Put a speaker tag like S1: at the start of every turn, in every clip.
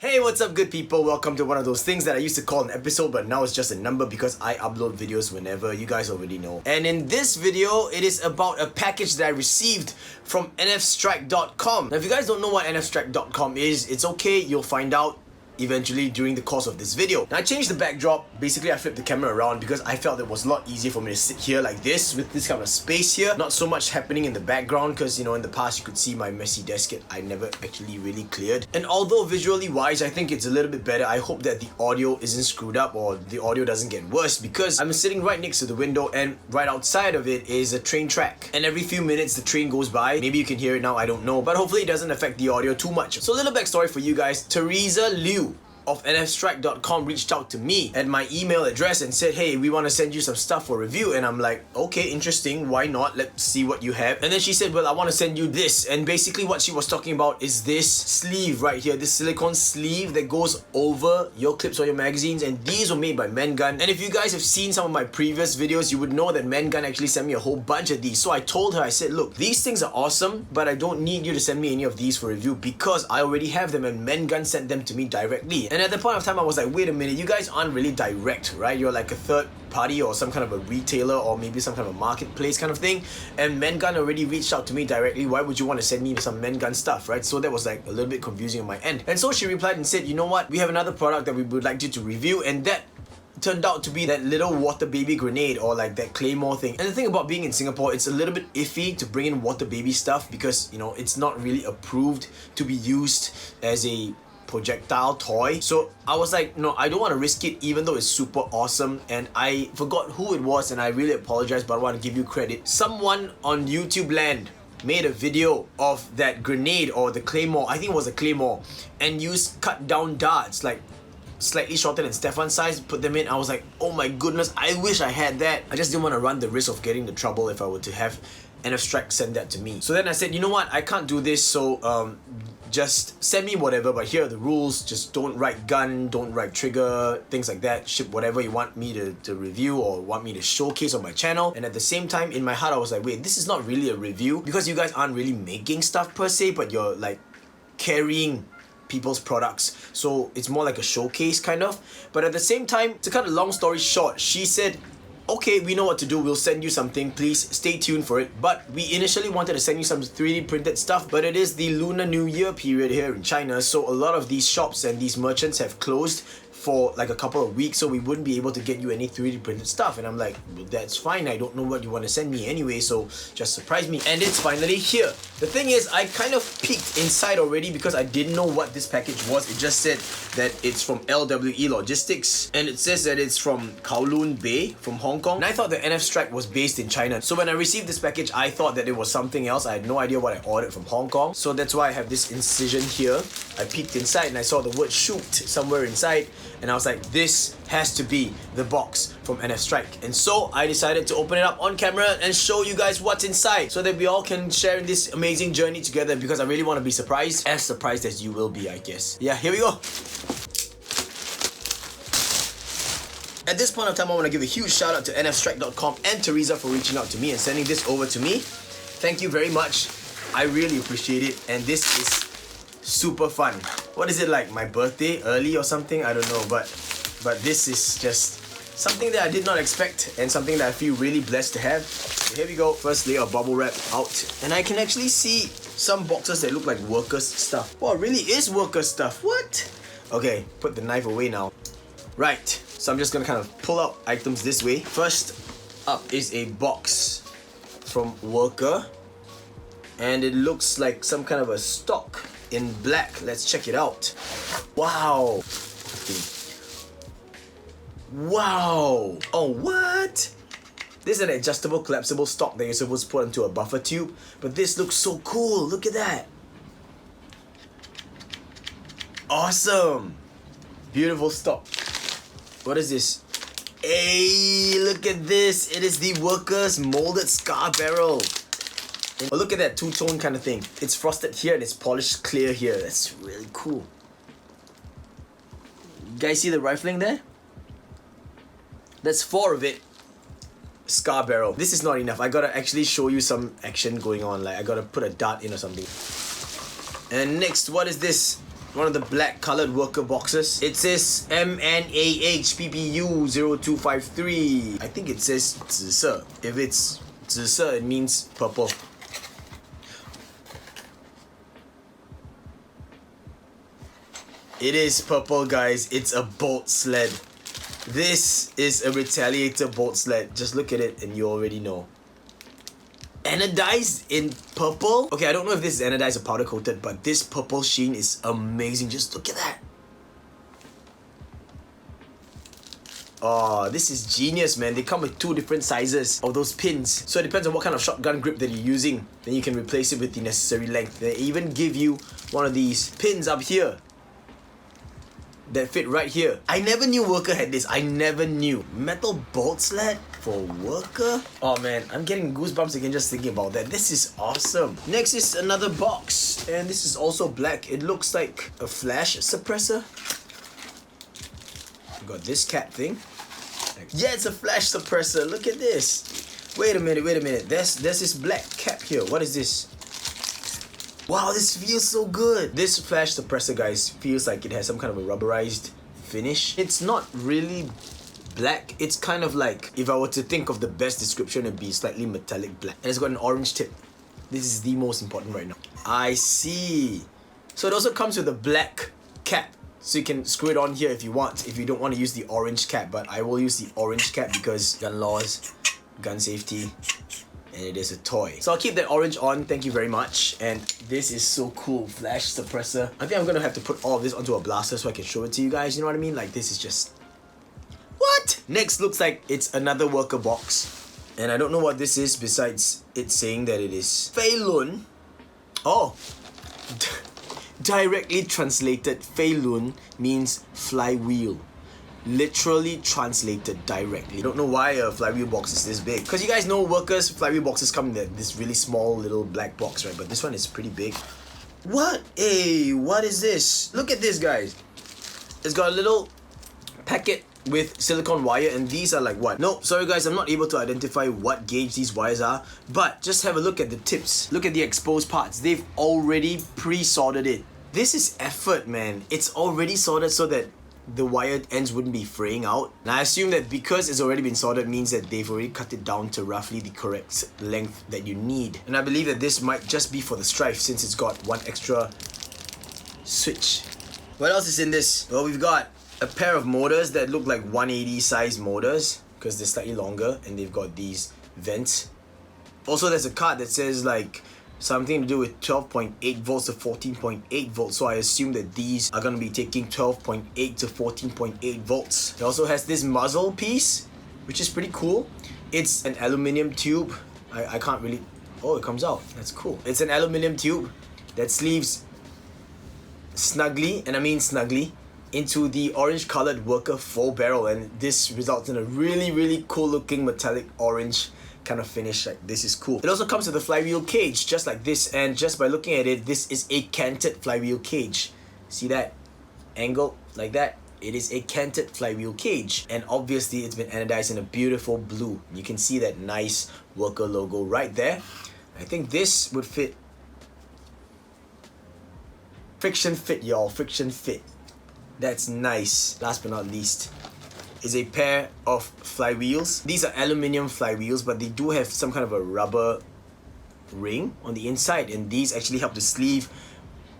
S1: Hey, what's up good people? Welcome to one of those things that I used to call an episode but now it's just a number because I upload videos whenever, you guys already know. And in this video, it is about a package that I received from NFSTRIKE.com. Now if you guys don't know what NFSTRIKE.com is, it's okay, you'll find out eventually during the course of this video. Now I changed the backdrop. Basically I flipped the camera around because I felt it was a lot easier for me to sit here like this with this kind of space here. Not so much happening in the background because, you know, in the past you could see my messy desk I never actually really cleared. And although visually wise I think it's a little bit better, I hope that the audio isn't screwed up or the audio doesn't get worse because I'm sitting right next to the window and right outside of it is a train track. And every few minutes the train goes by. Maybe you can hear it now, I don't know. But hopefully it doesn't affect the audio too much. So a little backstory for you guys. Teresa Liu of NFSTRIKE.com reached out to me at my email address and said, hey, we want to send you some stuff for review. And I'm like, okay, interesting, why not? Let's see what you have. And then she said, well, I want to send you this. And basically what she was talking about is this sleeve right here, this silicone sleeve that goes over your clips or your magazines. And these were made by MenGun. And if you guys have seen some of my previous videos, you would know that MenGun actually sent me a whole bunch of these. So I told her, I said, look, these things are awesome, but I don't need you to send me any of these for review because I already have them and MenGun sent them to me directly. And at the point of time, I was like, wait a minute, you guys aren't really direct, right? You're like a third party or some kind of a retailer or maybe some kind of a marketplace kind of thing. And MenGun already reached out to me directly. Why would you want to send me some MenGun stuff, right? So that was like a little bit confusing on my end. And so she replied and said, you know what? We have another product that we would like you to review, and that turned out to be that little water baby grenade or like that claymore thing. And the thing about being in Singapore, it's a little bit iffy to bring in water baby stuff because, you know, it's not really approved to be used as a projectile toy. So I was like, no, I don't want to risk it even though it's super awesome. And I forgot who it was and I really apologize, but I want to give you credit. Someone on YouTube land made a video of that grenade or the claymore, I think it was a claymore, and used cut down darts like slightly shorter than Stefan's size, put them in. I was like, oh my goodness, I wish I had that. I just didn't want to run the risk of getting the trouble if I were to have NFSTRIKE send that to me. So then I said, you know what, I can't do this, so just send me whatever, but here are the rules. Just don't write gun, don't write trigger, things like that. Ship whatever you want me to review or want me to showcase on my channel. And at the same time, in my heart, I was like, wait, this is not really a review because you guys aren't really making stuff per se, but you're like carrying people's products. So it's more like a showcase kind of. But at the same time, to cut a long story short, she said, okay, we know what to do, we'll send you something, please stay tuned for it. But we initially wanted to send you some 3D printed stuff, but it is the Lunar New Year period here in China, so a lot of these shops and these merchants have closed for like a couple of weeks, so we wouldn't be able to get you any 3D printed stuff. And I'm like, well, that's fine, I don't know what you want to send me anyway, so just surprise me. And it's finally here. The thing is, I kind of peeked inside already because I didn't know what this package was. It just said that it's from LWE Logistics and it says that it's from Kowloon Bay from Hong Kong. And I thought that NFSTRIKE was based in China. So when I received this package, I thought that it was something else. I had no idea what I ordered from Hong Kong. So that's why I have this incision here. I peeked inside and I saw the word shoot somewhere inside. And I was like, this has to be the box from NFSTRIKE. And so I decided to open it up on camera and show you guys what's inside so that we all can share in this amazing journey together because I really want to be surprised as you will be, I guess. Yeah, here we go. At this point of time, I want to give a huge shout out to NFSTRIKE.com and Teresa for reaching out to me and sending this over to me. Thank you very much. I really appreciate it, and this is super fun. What is it like, my birthday early or something? I don't know, but this is just something that I did not expect and something that I feel really blessed to have. So here we go, first layer of bubble wrap out, and I can actually see some boxes that look like workers stuff. Wow, it really is worker stuff. What? Okay, put the knife away now. Right, so I'm just gonna kind of pull out items this way. First up is a box from Worker, and it looks like some kind of a stock in black. Let's check it out. Wow. Okay. Wow. Oh, what? This is an adjustable collapsible stock that you're supposed to put into a buffer tube, but this looks so cool. Look at that. Awesome. Beautiful stock. What is this? Hey, look at this. It is the Workers molded scar barrel. Oh, look at that two-tone kind of thing. It's frosted here and it's polished clear here. That's really cool. You guys see the rifling there? That's 4 of it. Scar barrel. This is not enough. I gotta actually show you some action going on. Like I gotta put a dart in or something. And next, what is this? one of the black colored worker boxes. It says MNAH PPU 0253. I think it says 紫色. If it's 紫色, it means purple. It is purple, guys. It's a bolt sled. This is a Retaliator bolt sled. Just look at it and you already know. Anodized in purple. Okay, I don't know if this is anodized or powder coated, but this purple sheen is amazing. Just look at that. Oh, this is genius, man. They come with 2 different sizes of those pins. So it depends on what kind of shotgun grip that you're using. Then you can replace it with the necessary length. They even give you one of these pins up here that fit right here. I never knew Worker had this. I never knew. Metal bolt sled for Worker? Oh man, I'm getting goosebumps again just thinking about that. This is awesome. Next is another box, and this is also black. It looks like a flash suppressor. We got this cap thing. Yeah, it's a flash suppressor. Look at this. Wait a minute. There's this black cap here. What is this? Wow, this feels so good. This flash suppressor, guys, feels like it has some kind of a rubberized finish. It's not really black. It's kind of like, if I were to think of the best description, it'd be slightly metallic black. And it's got an orange tip. This is the most important right now. I see. So it also comes with a black cap. So you can screw it on here if you want, if you don't want to use the orange cap. But I will use the orange cap because gun laws, gun safety, and it is a toy. So I'll keep that orange on, thank you very much. And this is so cool, flash suppressor. I think I'm gonna have to put all of this onto a blaster so I can show it to you guys, you know what I mean? Like, this is just... What? Next looks like it's another Worker box. And I don't know what this is besides it saying that it is Fei Lun. Oh! Directly translated, Fei Lun means flywheel. Literally translated directly. I don't know why a flywheel box is this big. Because you guys know Workers flywheel boxes come in this really small little black box, right? But this one is pretty big. What? Hey, what is this? Look at this, guys. It's got a little packet with silicone wire, and these are like what? No, sorry guys, I'm not able to identify what gauge these wires are, but just have a look at the tips. Look at the exposed parts. They've already pre-soldered it. This is effort, man. It's already soldered so that the wire ends wouldn't be fraying out. And I assume that because it's already been soldered means that they've already cut it down to roughly the correct length that you need. And I believe that this might just be for the strife since it's got one extra switch. What else is in this? Well, we've got a pair of motors that look like 180 size motors because they're slightly longer and they've got these vents. Also, there's a card that says like something to do with 12.8 volts to 14.8 volts. So I assume that these are going to be taking 12.8 to 14.8 volts. It also has this muzzle piece, which is pretty cool. It's an aluminium tube. I can't really... Oh, it comes out. That's cool. It's an aluminium tube that sleeves snugly, and I mean snugly, into the orange colored Worker full barrel, and this results in a really cool looking metallic orange kind of finish. Like, this is cool. It also comes with a flywheel cage just like this, and just by looking at it, this is a canted flywheel cage. See that angle like that? It is a canted flywheel cage, and obviously it's been anodized in a beautiful blue. You can see that nice Worker logo right there. I think this would fit. Friction fit, y'all. Friction fit. That's nice. Last but not least is a pair of flywheels. These are aluminium flywheels, but they do have some kind of a rubber ring on the inside, and these actually help to sleeve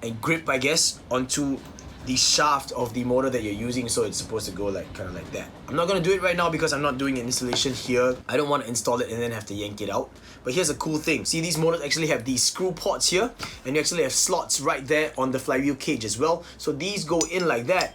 S1: and grip, I guess, onto the shaft of the motor that you're using, so it's supposed to go like kind of like that. I'm not gonna do it right now because I'm not doing an installation here. I don't want to install it and then have to yank it out. But here's a cool thing. See, these motors actually have these screw ports here, and you actually have slots right there on the flywheel cage as well. So these go in like that.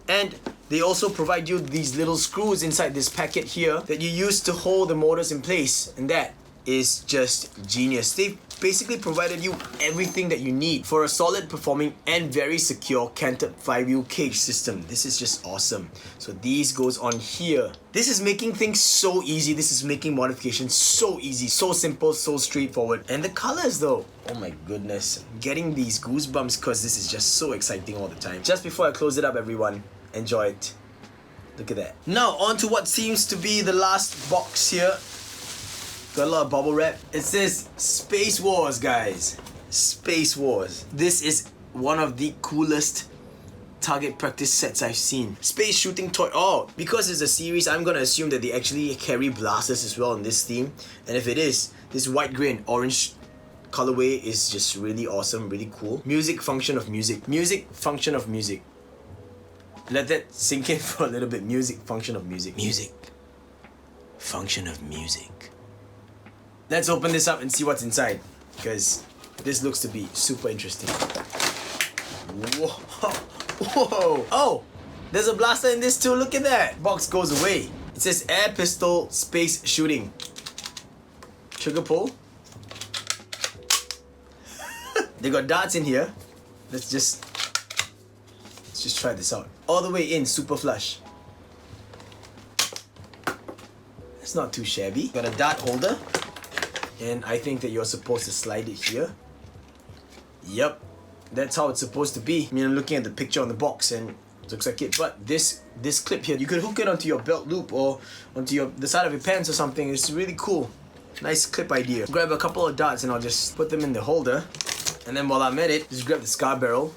S1: And they also provide you these little screws inside this packet here that you use to hold the motors in place. And that is just genius. They've basically provided you everything that you need for a solid performing and very secure canted flywheel cage system. This is just awesome. So these goes on here. This is making things so easy. This is making modifications so easy, so simple, so straightforward. And the colors though, oh my goodness, I'm getting these goosebumps because this is just so exciting all the time. Just before I close it up, everyone, enjoy it. Look at that. Now on to what seems to be the last box here. Got a lot of bubble wrap. It says Space Wars, guys. Space Wars. This is one of the coolest target practice sets I've seen. Space shooting toy. Oh, because it's a series, I'm gonna assume that they actually carry blasters as well in this theme. And if it is, this white, grey and orange colorway is just really awesome, really cool. Music function of music. Music function of music. Let that sink in for a little bit. Music function of music. Music function of music. Let's open this up and see what's inside, because this looks to be super interesting. Whoa. Whoa. Oh, there's a blaster in this too. Look at that. Box goes away. It says air pistol space shooting. Trigger pull. They got darts in here. Let's just try this out. All the way in, super flush. It's not too shabby. Got a dart holder. And I think that you're supposed to slide it here. Yep. That's how it's supposed to be. I mean, I'm looking at the picture on the box and it looks like it. But this clip here, you could hook it onto your belt loop or onto the side of your pants or something. It's really cool. Nice clip idea. Grab a couple of darts and I'll just put them in the holder. And then while I'm at it, just grab the scar barrel.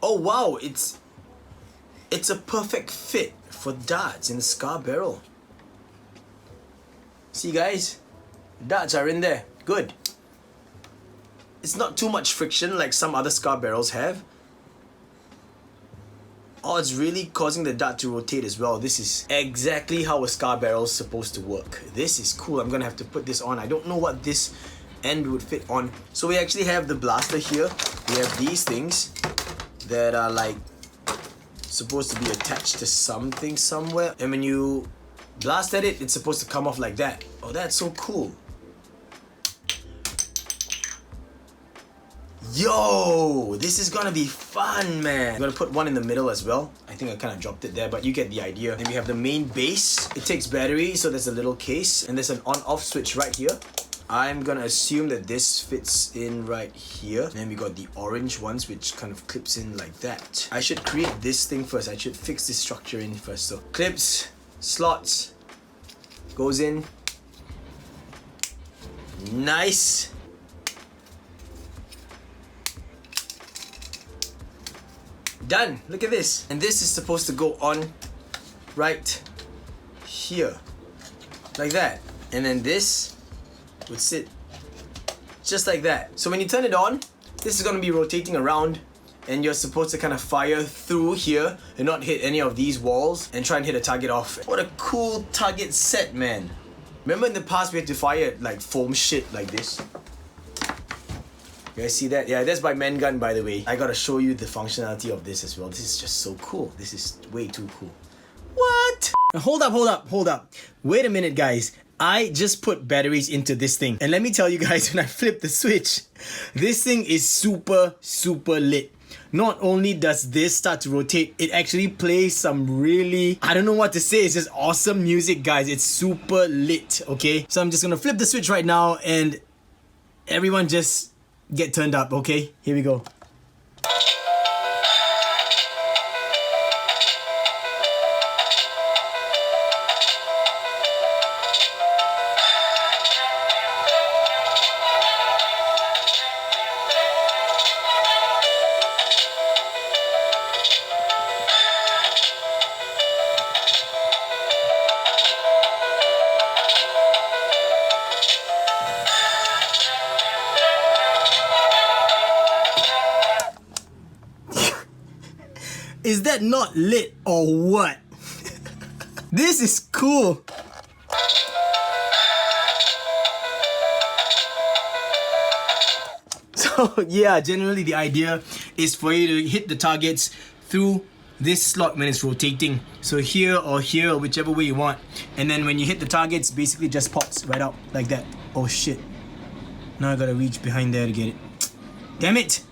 S1: Oh wow, it's a perfect fit for darts in the scar barrel. See guys? Darts are in there. Good. It's not too much friction like some other scar barrels have. Oh, it's really causing the dart to rotate as well. This is exactly how a scar barrel is supposed to work. This is cool. I'm gonna have to put this on. I don't know what this end would fit on. So we actually have the blaster here. We have these things that are like supposed to be attached to something somewhere. And when you blast at it, it's supposed to come off like that. Oh, that's so cool. Yo, this is gonna be fun, man. I'm gonna put one in the middle as well. I think I kind of dropped it there, but you get the idea. Then we have the main base. It takes battery, so there's a little case. And there's an on-off switch right here. I'm gonna assume that this fits in right here. And then we got the orange ones, which kind of clips in like that. I should create this thing first. I should fix this structure in first. So clips, slots, goes in. Nice. Done. Look at this. And this is supposed to go on right here. Like that. And then this would sit just like that. So when you turn it on, this is going to be rotating around and you're supposed to kind of fire through here and not hit any of these walls and try and hit a target off. What a cool target set, man. Remember in the past we had to fire like foam shit like this? You guys see that? Yeah, that's by Mangun, by the way. I gotta show you the functionality of this as well. This is just so cool. This is way too cool. What? Hold up. Wait a minute, guys. I just put batteries into this thing. And let me tell you guys, when I flip the switch, this thing is super lit. Not only does this start to rotate, it actually plays some really, I don't know what to say, it's just awesome music, guys. It's super lit, okay? So I'm just gonna flip the switch right now and everyone just get turned up, okay? Here we go. Is that not lit or what? This is cool. So yeah, generally the idea is for you to hit the targets through this slot when it's rotating. So here or here, whichever way you want. And then when you hit the targets, basically just pops right out like that. Oh shit. Now I gotta reach behind there to get it. Damn it.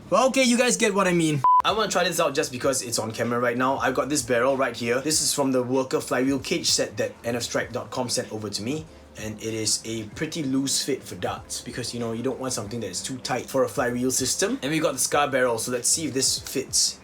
S1: Well, okay, you guys get what I mean. I want to try this out just because it's on camera right now. I've got this barrel right here. This is from the worker flywheel cage set that NFSTRIKE.com sent over to me. And it is a pretty loose fit for darts because, you know, you don't want something that is too tight for a flywheel system. And we got the scar barrel, so let's see if this fits.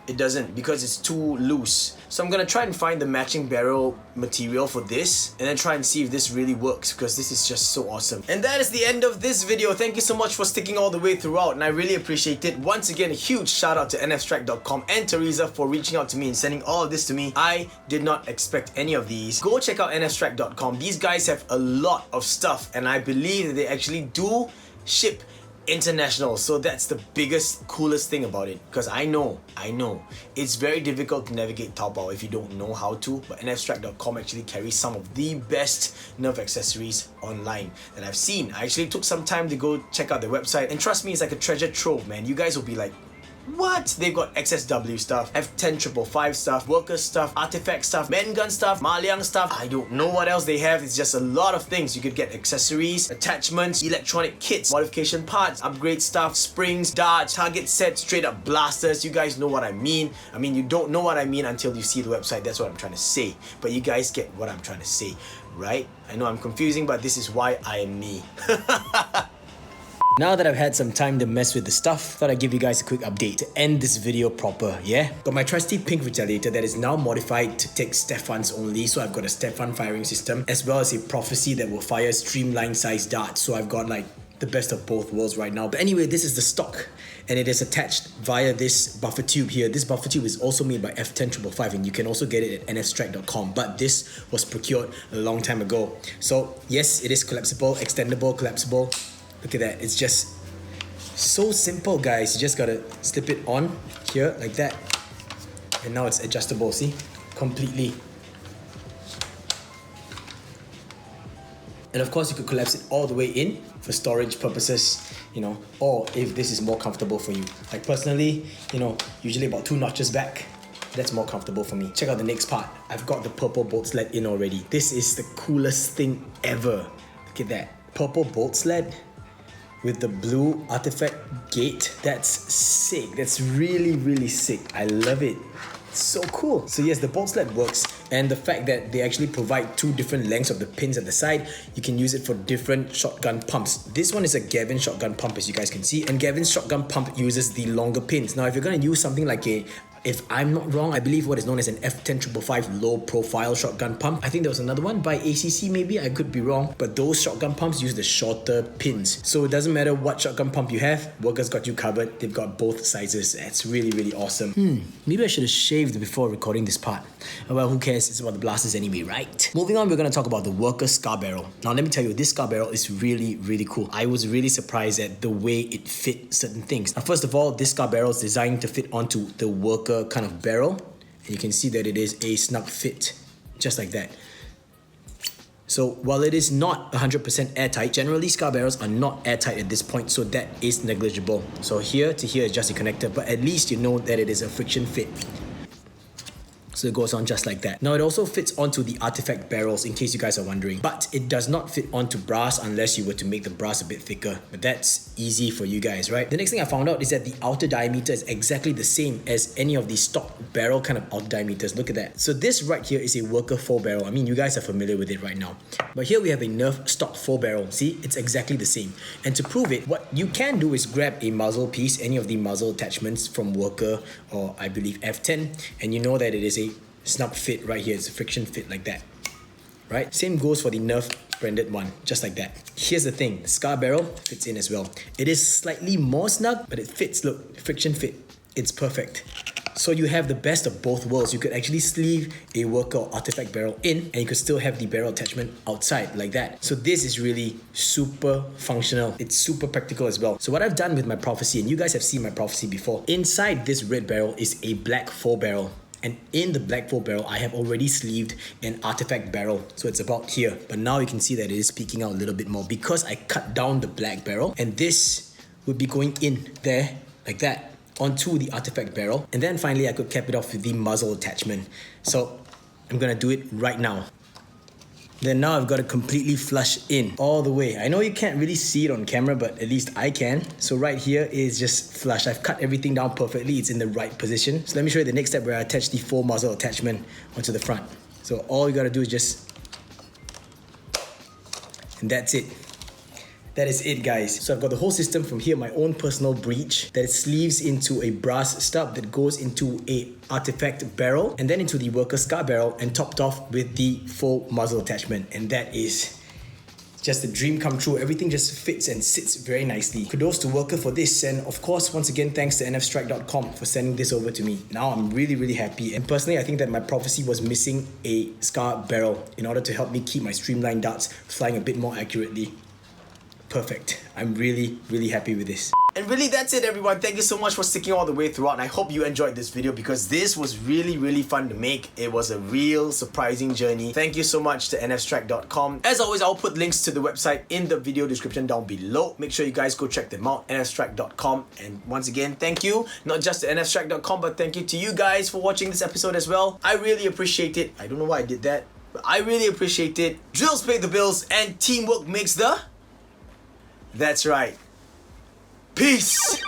S1: it doesn't because it's too loose. So I'm gonna try and find the matching barrel material for this and then try and see if this really works, because this is just so awesome. And that is the end of this video. Thank you so much for sticking all the way throughout, and I really appreciate it. Once again, a huge shout out to NFSTRIKE.com and Teresa for reaching out to me and sending all of this to me. I did not expect any of these. Go check out NFSTRIKE.com. These guys have a lot of stuff, and I believe that they actually do ship international. So that's the biggest, coolest thing about it, because I know it's very difficult to navigate Taobao if you don't know how to, but NFSTRIKE.com actually carries some of the best Nerf accessories online that I've seen. I actually took some time to go check out their website, and trust me, it's like a treasure trove, man. You guys will be like, what? They've got XSW stuff, F10555 stuff, worker stuff, artifact stuff, main gun stuff, Maliang stuff. I don't know what else they have. It's just a lot of things. You could get accessories, attachments, electronic kits, modification parts, upgrade stuff, springs, darts, target sets, straight up blasters. You guys know what I mean. I mean, you don't know what I mean until you see the website. That's what I'm trying to say. But you guys get what I'm trying to say, right? I know I'm confusing, but this is why I am me. Now that I've had some time to mess with the stuff, thought I'd give you guys a quick update to end this video proper, yeah? Got my trusty pink retaliator that is now modified to take Stefan's only, so I've got a Stefan firing system, as well as a prophecy that will fire streamline sized darts, so I've got like the best of both worlds right now. But anyway, this is the stock, and it is attached via this buffer tube here. This buffer tube is also made by F10555, and you can also get it at NFSTRIKE.com, but this was procured a long time ago. So yes, it is collapsible, extendable, collapsible. Look at that, it's just so simple, guys. You just gotta slip it on here like that, and now it's adjustable, see? Completely. And of course, you could collapse it all the way in for storage purposes, you know, or if this is more comfortable for you. Like personally, you know, usually about 2 notches back, that's more comfortable for me. Check out the next part. I've got the purple bolt sled in already. This is the coolest thing ever. Look at that. Purple bolt sled with the blue artifact gate. That's sick. That's really, really sick. I love it. It's so cool. So yes, the bolt sled works, and the fact that they actually provide 2 different lengths of the pins at the side, you can use it for different shotgun pumps. This one is a Gavin shotgun pump, as you guys can see, and Gavin's shotgun pump uses the longer pins. Now, if you're gonna use something like if I'm not wrong, I believe what is known as an F10555 low profile shotgun pump. I think there was another one by ACC maybe, I could be wrong, but those shotgun pumps use the shorter pins. So it doesn't matter what shotgun pump you have, Worker's got you covered. They've got both sizes. That's really, really awesome. Maybe I should have shaved before recording this part. Well, who cares? It's about the blasters anyway, right? Moving on, we're gonna talk about the Worker Scar Barrel. Now let me tell you, this Scar Barrel is really, really cool. I was really surprised at the way it fit certain things. Now, first of all, this Scar Barrel is designed to fit onto the Worker kind of barrel, and you can see that it is a snug fit, just like that. So while it is not 100% airtight, generally Scar barrels are not airtight at this point, so that is negligible. So here to here is just a connector, but at least you know that it is a friction fit. So it goes on just like that. Now it also fits onto the artifact barrels, in case you guys are wondering, but it does not fit onto brass unless you were to make the brass a bit thicker, but that's easy for you guys, right? The next thing I found out is that the outer diameter is exactly the same as any of the stock barrel kind of outer diameters. Look at that. So this right here is a Worker 4 barrel. I mean, you guys are familiar with it right now, but here we have a Nerf stock 4 barrel. See, it's exactly the same. And to prove it, what you can do is grab a muzzle piece, any of the muzzle attachments from Worker or I believe F10, and you know that it is a snug fit right here. It's a friction fit like that, right? Same goes for the Nerf branded one, just like that. Here's the thing, the Scar barrel fits in as well. It is slightly more snug, but it fits. Look, friction fit. It's perfect. So you have the best of both worlds. You could actually sleeve a Worker or artifact barrel in, and you could still have the barrel attachment outside like that. So this is really super functional. It's super practical as well. So what I've done with my prophecy, and you guys have seen my prophecy before, inside this red barrel is a black 4 barrel. And in the black 4 barrel, I have already sleeved an artifact barrel. So it's about here. But now you can see that it is peeking out a little bit more because I cut down the black barrel. And this would be going in there like that onto the artifact barrel. And then finally, I could cap it off with the muzzle attachment. So I'm gonna do it right now. Then now I've got to completely flush in all the way. I know you can't really see it on camera, but at least I can. So right here is just flush. I've cut everything down perfectly. It's in the right position. So let me show you the next step where I attach the 4 muzzle attachment onto the front. So all you got to do is just, and that's it. That is it, guys. So I've got the whole system from here, my own personal breech that sleeves into a brass stub that goes into a artifact barrel and then into the worker scar barrel and topped off with the faux muzzle attachment. And that is just a dream come true. Everything just fits and sits very nicely. Kudos to Worker for this, and of course, once again, thanks to NFSTRIKE.com for sending this over to me. Now I'm really happy, and personally, I think that my prophecy was missing a scar barrel in order to help me keep my streamline darts flying a bit more accurately. Perfect. I'm really happy with this. And really, that's it, everyone. Thank you so much for sticking all the way throughout, and I hope you enjoyed this video because this was really fun to make. It was a real surprising journey. Thank you so much to NFSTRIKE.com. As always, I'll put links to the website in the video description down below. Make sure you guys go check them out, NFSTRIKE.com. And once again, thank you, not just to NFSTRIKE.com, but thank you to you guys for watching this episode as well. I really appreciate it. I don't know why I did that, but I really appreciate it. Drills pay the bills, and teamwork makes the... That's right. Peace!